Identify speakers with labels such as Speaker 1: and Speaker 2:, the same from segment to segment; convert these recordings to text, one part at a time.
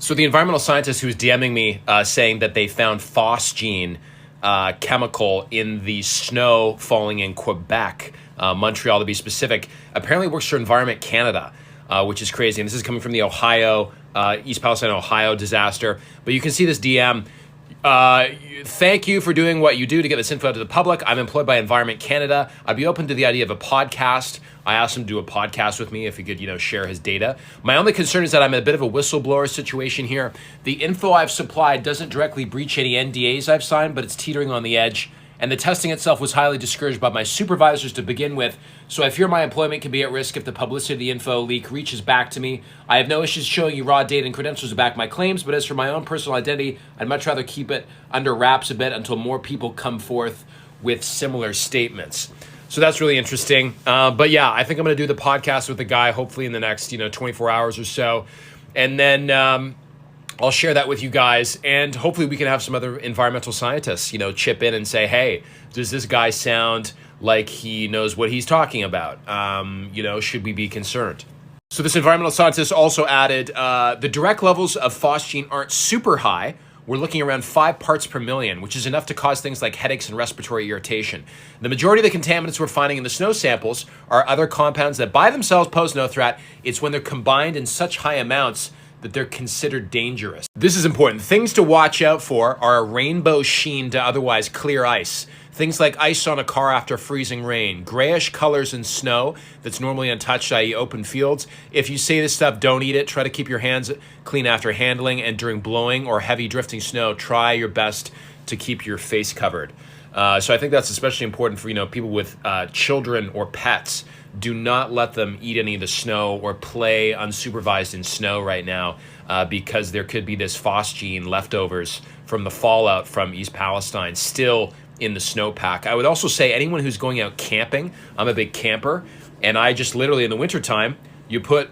Speaker 1: So the environmental scientist who was DMing me saying that they found Phosgene chemical in the snow falling in Quebec, Montreal to be specific, apparently works for Environment Canada, which is crazy. And this is coming from the Ohio, East Palestine, Ohio disaster. But you can see this DM. Thank you for doing what you do to get this info out to the public. I'm employed by Environment Canada. I'd be open to the idea of a podcast. I asked him to do a podcast with me if he could, share his data. My only concern is that I'm in a bit of a whistleblower situation here. The info I've supplied doesn't directly breach any NDAs I've signed, but it's teetering on the edge. And the testing itself was highly discouraged by my supervisors to begin with, so I fear my employment can be at risk if the publicity of the info leak reaches back to me. I have no issues showing you raw data and credentials to back my claims, but as for my own personal identity, I'd much rather keep it under wraps a bit until more people come forth with similar statements. So that's really interesting. But yeah, I think I'm going to do the podcast with the guy hopefully in the next 24 hours or so. And then I'll share that with you guys, and hopefully we can have some other environmental scientists, chip in and say, hey, does this guy sound like he knows what he's talking about? Should we be concerned? So this environmental scientist also added, the direct levels of phosgene aren't super high. We're looking around 5 parts per million, which is enough to cause things like headaches and respiratory irritation. The majority of the contaminants we're finding in the snow samples are other compounds that by themselves pose no threat. It's when they're combined in such high amounts that they're considered dangerous. This is important. Things to watch out for are a rainbow sheen to otherwise clear ice. Things like ice on a car after freezing rain, grayish colors in snow that's normally untouched, i.e. open fields. If you see this stuff, don't eat it. Try to keep your hands clean after handling, and during blowing or heavy drifting snow, try your best to keep your face covered. So I think that's especially important for people with children or pets. Do not let them eat any of the snow or play unsupervised in snow right now because there could be this phosgene leftovers from the fallout from East Palestine still in the snowpack. I would also say anyone who's going out camping, I'm a big camper, and I just literally in the wintertime, you put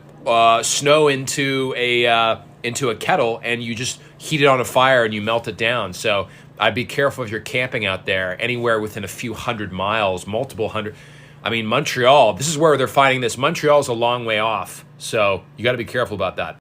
Speaker 1: snow into a kettle and you just heat it on a fire and you melt it down. So I'd be careful if you're camping out there anywhere within a few hundred miles, multiple hundred. I mean, Montreal, this is where they're finding this. Montreal is a long way off, so you got to be careful about that.